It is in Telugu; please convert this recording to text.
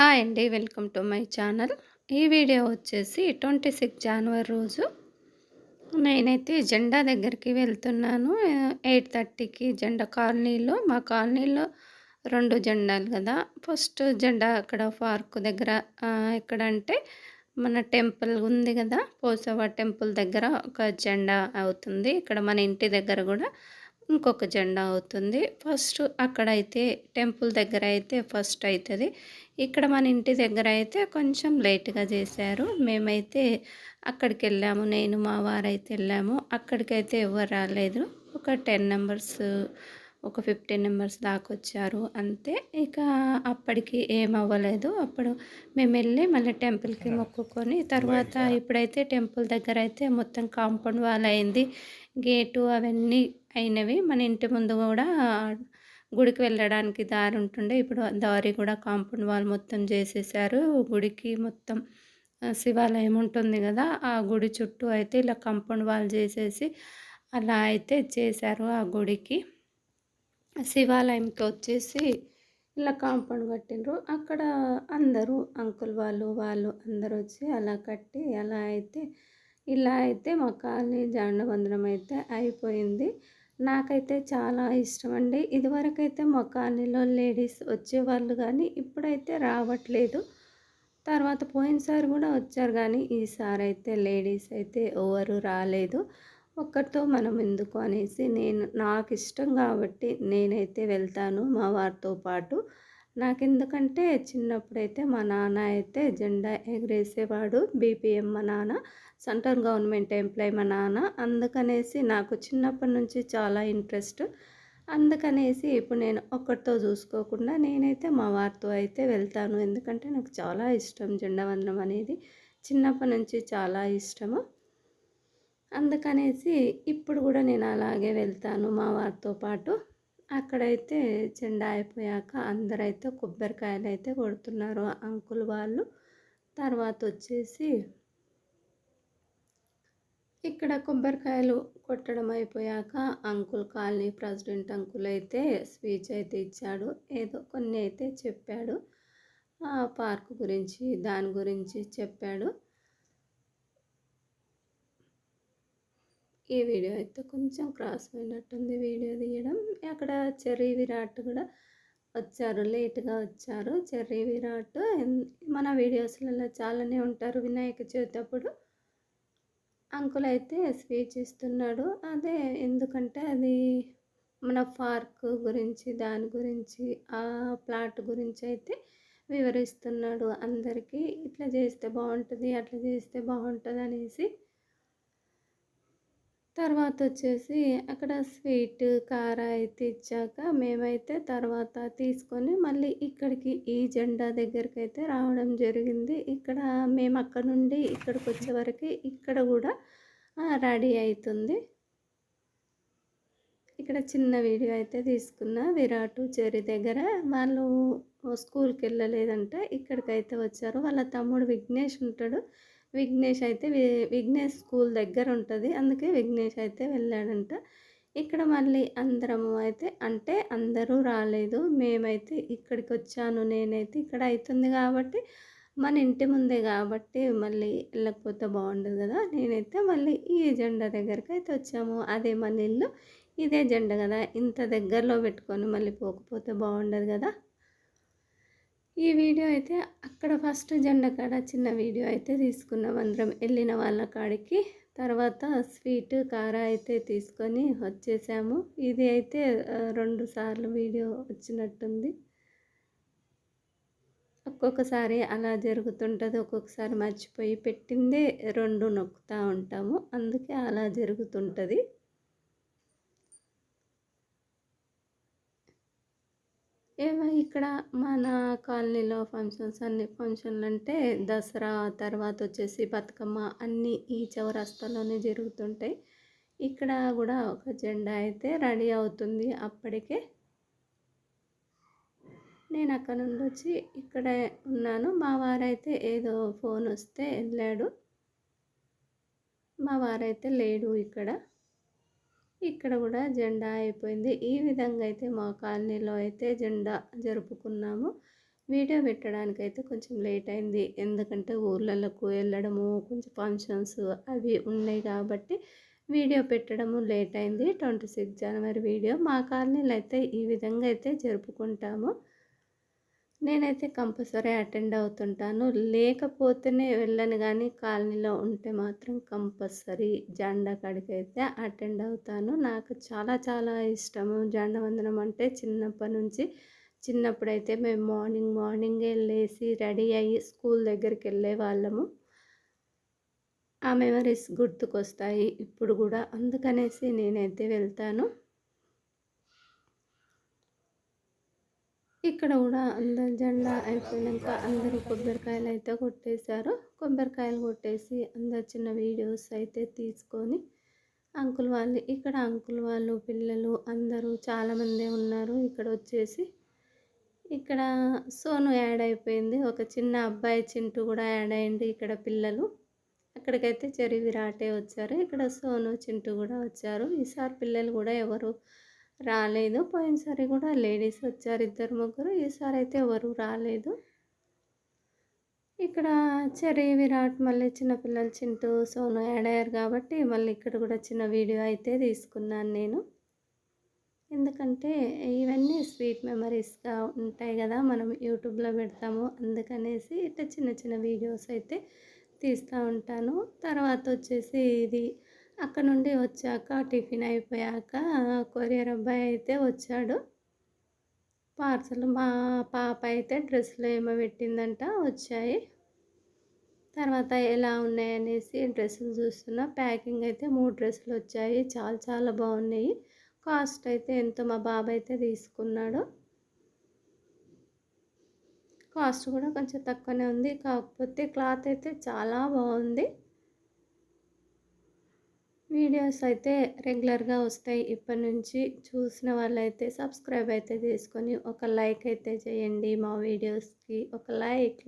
హాయ్ అండి. Welcome to my channel. ఈ వీడియో వచ్చేసి 26 జనవరి రోజు నేనైతే జెండా దగ్గరికి వెళ్తున్నాను. 8:30కి జెండా కాలనీలో మా కాలనీలో 2 జెండాలు కదా! ఫస్ట్ జెండా అక్కడ పార్క్ దగ్గర ఎక్కడంటే మన టెంపుల్ ఉంది కదా! పోసవ్వ టెంపుల్ దగ్గర ఒక జెండా అవుతుంది. ఇక్కడ మన ఇంటి దగ్గర కూడా ఇంకొక జెండా అవుతుంది. ఫస్ట్ అక్కడైతే టెంపుల్ దగ్గర అయితే ఫస్ట్ అయితది. ఇక్కడ మన ఇంటి దగ్గర అయితే కొంచెం లేట్‌గా చేశారు. మేమైతే అక్కడికెళ్ళాము. నేను మా వారైతే వెళ్ళాము. అక్కడికైతే ఎవ్వరు రాలేదు. ఒక 10 మెంబర్స్, ఒక 15 మెంబర్స్ దాకొచ్చారు అంతే. ఇక అప్పటికి ఏమవ్వలేదు. అప్పుడు మేమెళ్ళి మళ్ళీ టెంపుల్‌కి మొక్కుకొని తర్వాత ఇప్పుడైతే టెంపుల్ దగ్గర అయితే మొత్తం కాంపౌండ్ వాల్ అయింది. గేటు అవన్నీ అయినవి. మన ఇంటి ముందు గూడా గుడికి వెళ్ళడానికి దారి ఉంటుండే. ఇప్పుడు దారి కూడా కాంపౌండ్ వాల్ మొత్తం చేసేసారు. గుడికి మొత్తం శివాలయం ఉంటుంది గదా! ఆ గుడి చుట్టూ అయితే ఇలా కాంపౌండ్ వాల్ చేసేసి అలా అయితే చేశారు ఆ గుడికి. శివాలయంకి వచ్చేసి ఇలా కాంపౌండ్ కట్టిండ్రు. అక్కడ అందరూ అంకుల్ వాళ్ళు అందరూ వచ్చి అలా కట్టి అలా అయితే ఇలా అయితే మా కాలనీ జెండా వందనం అయితే అయిపోయింది. నాకైతే చాలా ఇష్టమండి. ఇదివరకైతే మా కాలనీలో లేడీస్ వచ్చేవాళ్ళు కానీ ఇప్పుడైతే రావట్లేదు. తర్వాత పోయినసారి కూడా వచ్చారు కానీ ఈసారి అయితే లేడీస్ అయితే ఎవరు రాలేదు. ఒక్కరితో మనం ఎందుకు అనేసి నాకు ఇష్టం కాబట్టి నేనైతే వెళ్తాను మా వారితో పాటు. నాకెందుకంటే చిన్నప్పుడైతే మా నాన్న అయితే జెండా ఎగరేసేవాడు. బీపీఎం మా నాన్న, సెంట్రల్ గవర్నమెంట్ ఎంప్లాయీ మా నాన్న. అందుకనేసి నాకు చిన్నప్పటి నుంచి చాలా ఇంట్రెస్ట్. అందుకనేసి ఇప్పుడు నేను ఒక్కడితో చూసుకోకుండా నేనైతే మా వారితో అయితే వెళ్తాను. ఎందుకంటే నాకు చాలా ఇష్టం జెండా వందనం అనేది. చిన్నప్పటి నుంచి చాలా ఇష్టము. అందుకనేసి ఇప్పుడు కూడా నేను అలాగే వెళ్తాను మా వారితో పాటు. అక్కడైతే జెండా అయిపోయాక అందరైతే కొబ్బరికాయలు అయితే కొడుతున్నారు అంకుల్ వాళ్ళు. తర్వాత వచ్చేసి ఇక్కడ కొబ్బరికాయలు కొట్టడం అయిపోయాక అంకుల్ కాలనీ ప్రెసిడెంట్ అంకుల్ అయితే స్పీచ్ అయితే ఇచ్చాడు. ఏదో కొన్ని అయితే చెప్పాడు. పార్క్ గురించి దాని గురించి చెప్పాడు. ఈ వీడియో అయితే కొంచెం క్రాస్ అయినట్టుంది వీడియో తీయడం. అక్కడ చెర్రీ విరాట్ కూడా వచ్చారు, లేట్గా వచ్చారు. చెర్రీ విరాట్ మన వీడియోస్లలో చాలానే ఉంటారు వినాయక చవితి అప్పుడు. అంకుల్ అయితే స్పీచ్ ఇస్తున్నాడు. అదే ఎందుకంటే అది మన పార్క్ గురించి దాని గురించి ఆ ప్లాట్ గురించి అయితే వివరిస్తున్నాడు అందరికీ. ఇట్లా చేస్తే బాగుంటుంది, అట్లా చేస్తే బాగుంటుంది అనేసి. తర్వాత వచ్చేసి అక్కడ స్వీట్ కార అయితే ఇచ్చాక మేమైతే తర్వాత తీసుకొని మళ్ళీ ఇక్కడికి ఈ జెండా దగ్గరికి అయితే రావడం జరిగింది. ఇక్కడ మేము అక్కడ నుండి ఇక్కడికి వచ్చే వరకు ఇక్కడ కూడా రెడీ అవుతుంది. ఇక్కడ చిన్న వీడియో అయితే తీసుకున్న. విరాట్ చెర్రీ దగ్గర వాళ్ళు స్కూల్కి వెళ్ళలేదంట, ఇక్కడికైతే వచ్చారు. వాళ్ళ తమ్ముడు విఘ్నేష్ ఉంటాడు. విఘ్నేష్ అయితే విఘ్నేష్ స్కూల్ దగ్గర ఉంటుంది, అందుకే విఘ్నేష్ అయితే వెళ్ళాడంట. ఇక్కడ మళ్ళీ అందరము అయితే అంటే అందరూ రాలేదు. మేమైతే ఇక్కడికి వచ్చాను నేనైతే. ఇక్కడ అవుతుంది కాబట్టి మన ఇంటి ముందే కాబట్టి మళ్ళీ వెళ్ళకపోతే బాగుండదు కదా. నేనైతే మళ్ళీ ఈ జెండా దగ్గరికి అయితే వచ్చాము. అదే మన ఇల్లు, ఇదే జెండా కదా. ఇంత దగ్గరలో పెట్టుకొని మళ్ళీ పోకపోతే బాగుండదు కదా. ఈ వీడియో అయితే అక్కడ ఫస్ట్ జెండా కాడ చిన్న వీడియో అయితే తీసుకున్నాం అందరం వెళ్ళిన వాళ్ళ కాడికి. తర్వాత స్వీట్ కార అయితే తీసుకొని వచ్చేసాము. ఇది అయితే 2 సార్లు వీడియో వచ్చినట్టుంది. ఒక్కొక్కసారి అలా జరుగుతుంటుంది. ఒక్కొక్కసారి మర్చిపోయి పెట్టిందే 2 నొక్కుతూ ఉంటాము, అందుకే అలా జరుగుతుంటుంది. ఇక్కడ మన కాలనీలో అన్ని ఫంక్షన్లు అంటే దసరా, తర్వాత వచ్చేసి బతుకమ్మ అన్నీ ఈ చౌరస్తాలోనే జరుగుతుంటాయి. ఇక్కడ కూడా ఒక జెండా అయితే రెడీ అవుతుంది అప్పటికే. నేను అక్కడ నుండి వచ్చి ఇక్కడే ఉన్నాను. మా వారైతే ఏదో ఫోన్ వస్తే వెళ్ళాడు. మా వారైతే లేడు ఇక్కడ. ఇక్కడ కూడా జెండా అయిపోయింది. ఈ విధంగా అయితే మా కాలనీలో అయితే జెండా జరుపుకున్నాము. వీడియో పెట్టడానికైతే కొంచెం లేట్ అయింది. ఎందుకంటే ఊర్లలకు వెళ్ళడము, కొంచెం ఫంక్షన్స్ అవి ఉన్నాయి కాబట్టి వీడియో పెట్టడము లేట్ అయింది. 26 జనవరి వీడియో మా కాలనీలో అయితే ఈ విధంగా అయితే జరుపుకుంటాము. నేనైతే కంపల్సరీ అటెండ్ అవుతుంటాను. లేకపోతేనే వెళ్ళను గానీ, కాలనీలో ఉంటే మాత్రం కంపల్సరీ జెండా కాడికైతే అటెండ్ అవుతాను. నాకు చాలా చాలా ఇష్టము జెండా వందనం అంటే చిన్నప్పటి నుంచి. చిన్నప్పుడైతే మేము మార్నింగే లేసి రెడీ అయ్యి స్కూల్ దగ్గరికి వెళ్ళేవాళ్ళము. ఆ మెమరీస్ గుర్తుకొస్తాయి ఇప్పుడు గూడా. అందుకనేసి నేనైతే వెళ్తాను. ఇక్కడ గూడా అందరు జెండా అయిపోయినంక అందరూ కొబ్బరికాయలైతే కొట్టేశారు. కొబ్బరికాయలు కొట్టేసి అందరు చిన్న వీడియోస్ అయితే తీసుకొని అంకుల్ వాళ్ళు పిల్లలు అందరూ చాలామందే ఉన్నారు. ఇక్కడ సోను యాడ్ అయిపోయింది. ఒక చిన్న అబ్బాయి చింటూ గూడా యాడ్ అయ్యిండు. ఇక్కడ పిల్లలు అక్కడికైతే చెర్రీ విరాటే వచ్చారు. ఇక్కడ సోను, చింటూ గూడా వచ్చారు. ఈసారి పిల్లలు గూడా ఎవరు రాలేదు. పోయినసారి కూడా లేడీస్ వచ్చారు 2, 3. ఈసారి అయితే ఎవరు రాలేదు. ఇక్కడ చెర్రీ, విరాట్ మళ్ళీ చిన్నపిల్లలు చింటూ, సోను యాడ్ అయ్యారు కాబట్టి మళ్ళీ ఇక్కడ కూడా చిన్న వీడియో అయితే తీసుకున్నాను నేను. ఎందుకంటే ఇవన్నీ స్వీట్ మెమరీస్గా ఉంటాయి కదా, మనం యూట్యూబ్లో పెడతాము. అందుకనేసి ఇట్లా చిన్న చిన్న వీడియోస్ అయితే తీస్తూ ఉంటాను. తర్వాత వచ్చేసి ఇది అక్కడ నుండి వచ్చాక టిఫిన్ అయిపోయాక కొరియర్ అబ్బాయి అయితే వచ్చాడు. పార్సల్ మా పాప అయితే డ్రెస్సులు ఏమో పెట్టిందంట, వచ్చాయి. తర్వాత ఎలా ఉన్నాయనేసి డ్రెస్సులు చూస్తున్నా. ప్యాకింగ్ అయితే 3 డ్రెస్సులు వచ్చాయి. చాలా చాలా బాగున్నాయి. కాస్ట్ అయితే ఎంతో మా బాబు అయితే తీసుకున్నాడు. కాస్ట్ కూడా కొంచెం తక్కువనే ఉంది. కాకపోతే క్లాత్ అయితే చాలా బాగుంది. వీడియోస్ అయితే రెగ్యులర్గా వస్తాయి ఇప్పటి నుంచి. చూసిన వాళ్ళైతే సబ్స్క్రైబ్ అయితే చేసుకొని ఒక లైక్ అయితే చేయండి. మా వీడియోస్కి ఒక లైక్